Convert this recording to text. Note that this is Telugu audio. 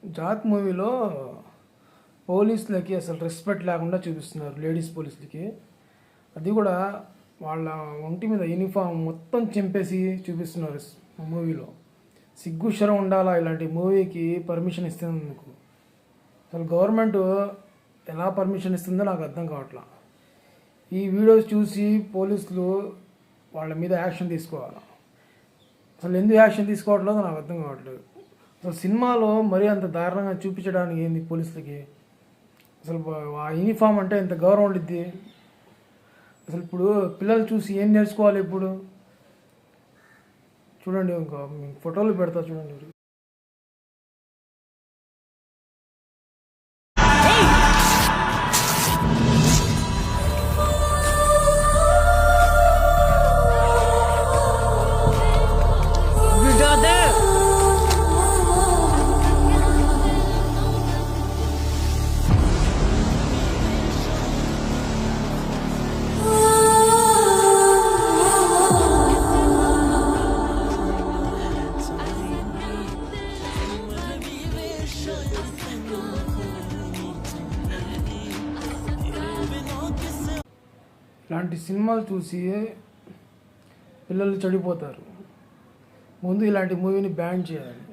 జాత్ మూవీలో పోలీసులకి అసలు రెస్పెక్ట్ లేకుండా చూపిస్తున్నారు, లేడీస్ పోలీసులకి. అది కూడా వాళ్ళ ఒంటి మీద యూనిఫామ్ మొత్తం చింపేసి చూపిస్తున్నారు మూవీలో. సిగ్గు శరం ఉండాలా ఇలాంటి మూవీకి పర్మిషన్ ఇస్తున్నందుకు. అసలు గవర్నమెంట్ ఎలా పర్మిషన్ ఇస్తుందో నాకు అర్థం కావట్లా. ఈ వీడియోస్ చూసి పోలీసులు వాళ్ళ మీద యాక్షన్ తీసుకోవాలి. అసలు ఎందుకు యాక్షన్ తీసుకోవట్లేదో నాకు అర్థం కావట్లేదు. అసలు సినిమాలో మరీ అంత దారుణంగా చూపించడానికి ఏంది పోలీసులకి? అసలు ఆ యూనిఫామ్ అంటే ఎంత గౌరవం ఉండిద్ది. అసలు ఇప్పుడు పిల్లలు చూసి ఏం నేర్చుకోవాలి? ఇప్పుడు చూడండి, ఇంకా ఫోటోలు పెడతా చూడండి. ఇలాంటి సినిమాలు చూసి పిల్లలు చెడిపోతారు. ముందు ఇలాంటి మూవీని బ్యాన్ చేయాలి.